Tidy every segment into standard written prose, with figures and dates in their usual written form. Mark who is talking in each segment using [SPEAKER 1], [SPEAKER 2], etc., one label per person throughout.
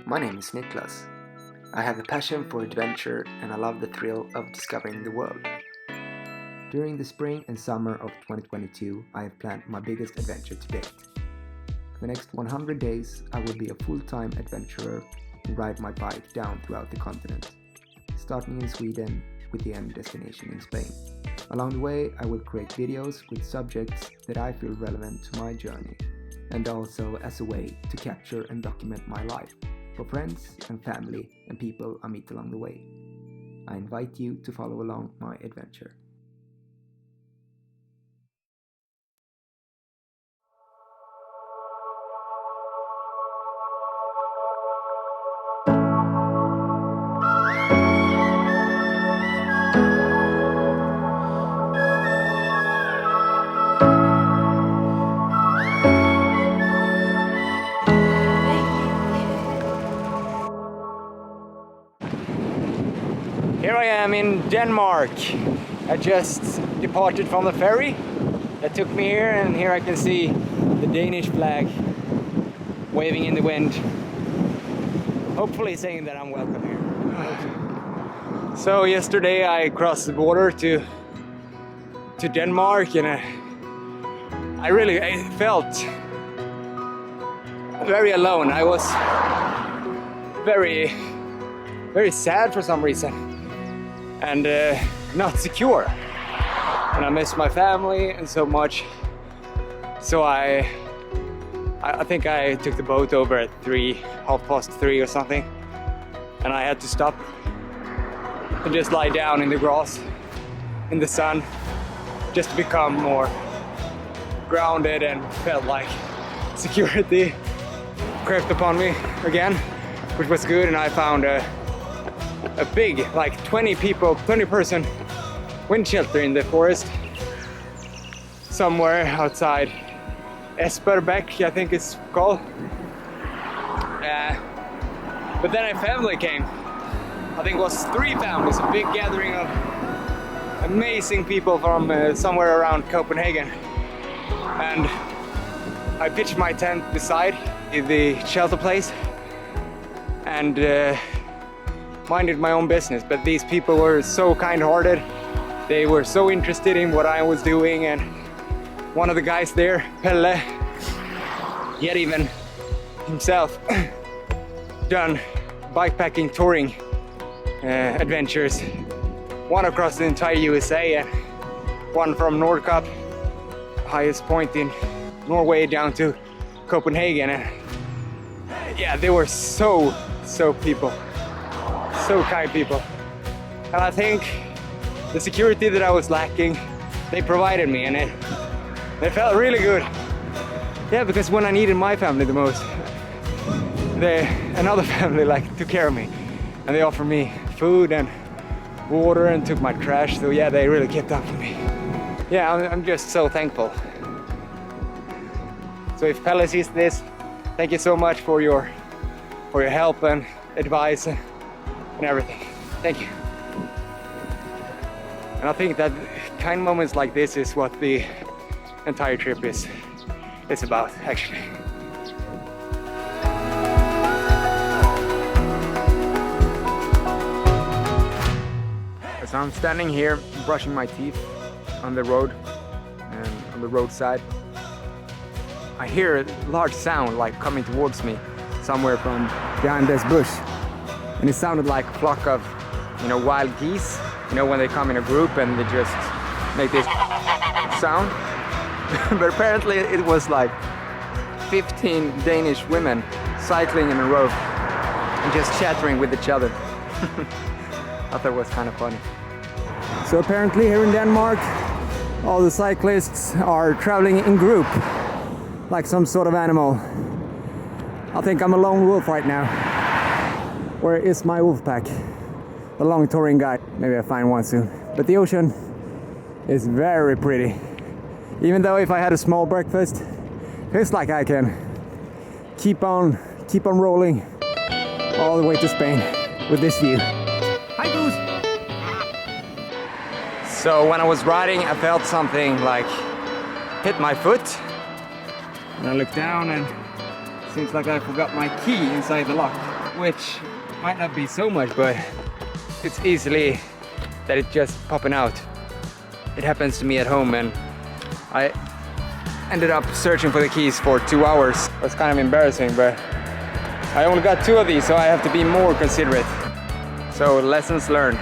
[SPEAKER 1] My name is Niklas. I have a passion for adventure and I love the thrill of discovering the world. During the spring and summer of 2022, I have planned my biggest adventure to date. For the next 100 days, I will be a full-time adventurer and ride my bike down throughout the continent, starting in Sweden with the end destination in Spain. Along the way, I will create videos with subjects that I feel relevant to my journey, and also as a way to capture and document my life for friends and family and people I meet along the way. I invite you to follow along my adventure.
[SPEAKER 2] Here I am in Denmark. I just departed from the ferry that took me here, and here I can see the Danish flag waving in the wind, hopefully saying that I'm welcome here. So yesterday I crossed the border to Denmark, and I felt very alone. I was very sad for some reason, and not secure, and I miss my family and so much. So I think I took the boat over at 3:30 or something, and I had to stop and just lie down in the grass in the sun, just to become more grounded, and felt like security crept upon me again, which was good. And I found a big, like 20 person wind shelter in the forest somewhere outside Esperbæk, I think it's called. But then a family came. I think it was 3 families, a big gathering of amazing people from somewhere around Copenhagen. And I pitched my tent beside the shelter place and minded my own business. But these people were so kind-hearted. They were so interested in what I was doing, and one of the guys there, Pelle, he had even himself done bikepacking touring adventures, one across the entire USA and one from Nordkapp, highest point in Norway, down to Copenhagen. And yeah, they were so kind people. And I think the security that I was lacking, they provided me, and it felt really good. Yeah, because when I needed my family the most, another family took care of me, and they offered me food and water and took my trash. So yeah, they really kept up with me. Yeah, I'm just so thankful. So if Pelle sees this, thank you so much for your help and advice and everything. Thank you. And I think that kind moments like this is what the entire trip is about, actually. So I'm standing here brushing my teeth on the road, and on the roadside I hear a large sound coming towards me somewhere from behind this bush, and it sounded like a flock of wild geese, when they come in a group and they just make this sound. But apparently it was 15 Danish women cycling in a row and just chattering with each other. I thought it was kind of funny. So apparently here in Denmark, all the cyclists are traveling in group, like some sort of animal. I think I'm a lone wolf right now. Where is my wolf pack? The long touring guide. Maybe I'll find one soon. But the ocean is very pretty. Even though if I had a small breakfast, feels like I can keep on rolling all the way to Spain with this view. Hi, Goose! So when I was riding, I felt something hit my foot. And I looked down, and it seems like I forgot my key inside the lock. which might not be so much, but it's easily that it's just popping out. It happens to me at home, and I ended up searching for the keys for 2 hours. It was kind of embarrassing, but I only got 2 of these, so I have to be more considerate. So lessons learned.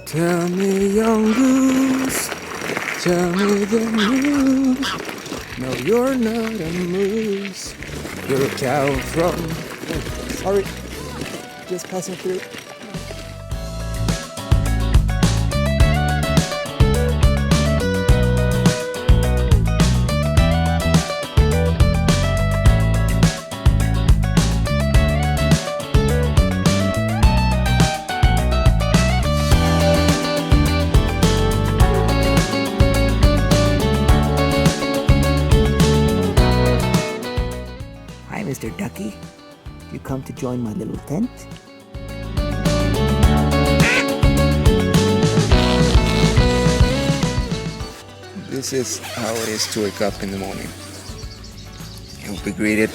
[SPEAKER 2] Tell me, young goose, tell me the news. No, you're not a moose. You're a cow from... Oh, sorry, just passing through.
[SPEAKER 1] Hi, Mr. Ducky. You come to join my little tent?
[SPEAKER 2] This is how it is to wake up in the morning. You'll be greeted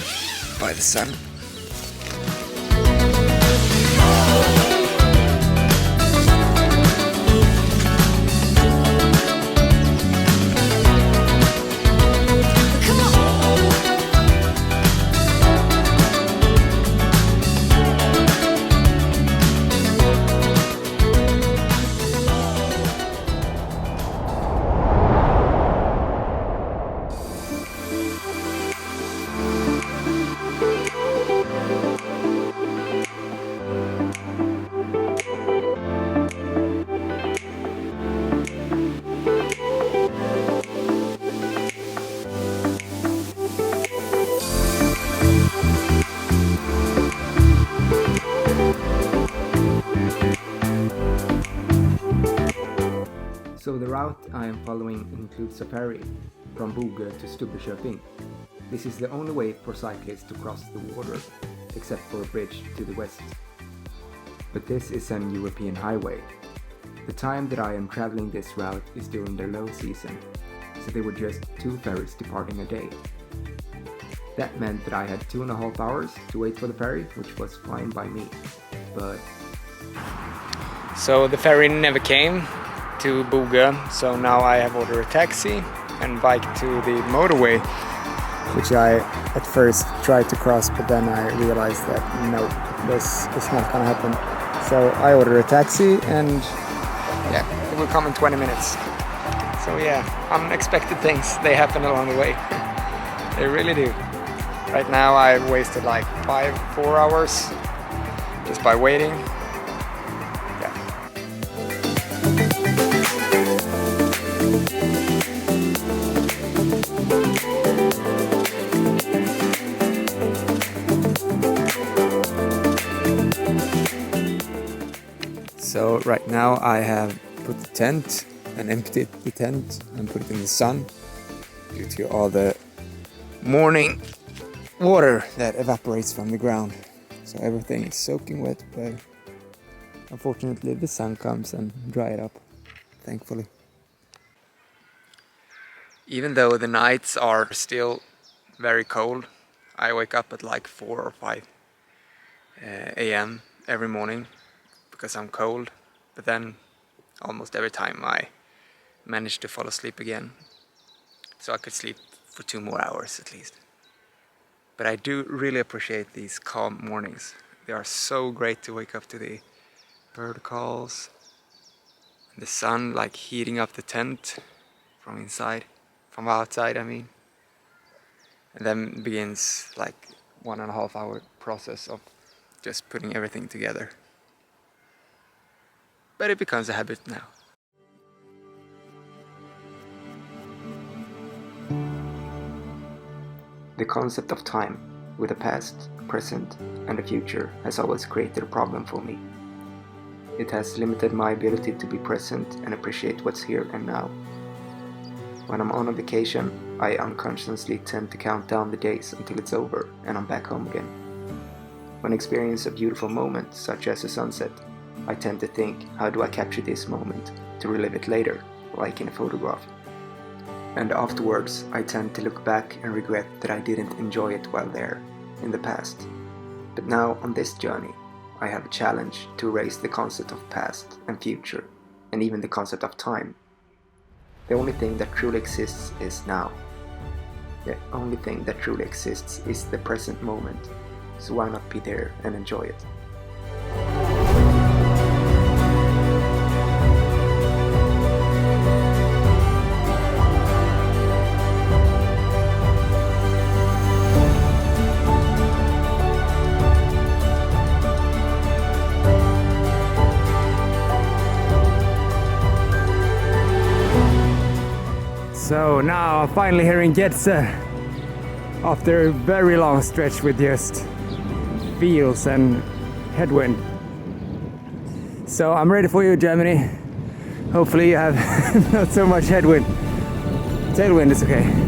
[SPEAKER 2] by the sun.
[SPEAKER 1] So the route I am following includes a ferry from Bogö to Stubbekoping. This is the only way for cyclists to cross the water, except for a bridge to the west. But this is an European highway. The time that I am traveling this route is during the low season, so there were just 2 ferries departing a day. That meant that I had 2.5 hours to wait for the ferry, which was fine by me. But...
[SPEAKER 2] So the ferry never came to Bogö, so now I have ordered a taxi and bike to the motorway, which I at first tried to cross, but then I realized that no, this is not gonna happen. So I ordered a taxi, and yeah, it will come in 20 minutes. So yeah, unexpected things, they happen along the way. They really do. Right now I've wasted like 4 hours just by waiting. So right now I have put the tent and emptied the tent and put it in the sun due to all the morning water that evaporates from the ground. So everything is soaking wet, but unfortunately the sun comes and dry it up, thankfully. Even though the nights are still very cold, I wake up at like 4 or 5 a.m. every morning because I'm cold, but then almost every time I manage to fall asleep again, so I could sleep for 2 more hours at least. But I do really appreciate these calm mornings. They are so great to wake up to the bird calls and the sun like heating up the tent from outside I mean. And then begins like 1.5 hour process of just putting everything together. But it becomes a habit now.
[SPEAKER 1] The concept of time, with a past, present, and a future, has always created a problem for me. It has limited my ability to be present and appreciate what's here and now. When I'm on a vacation, I unconsciously tend to count down the days until it's over and I'm back home again. When I experience a beautiful moment, such as a sunset, I tend to think, how do I capture this moment to relive it later, like in a photograph. And afterwards, I tend to look back and regret that I didn't enjoy it while there, in the past. But now, on this journey, I have a challenge to erase the concept of past and future, and even the concept of time. The only thing that truly exists is now. The only thing that truly exists is the present moment, so why not be there and enjoy it?
[SPEAKER 2] So now I'm finally hearing Getse after a very long stretch with just fields and headwind. So I'm ready for you, Germany. Hopefully you have not so much headwind. Tailwind is okay.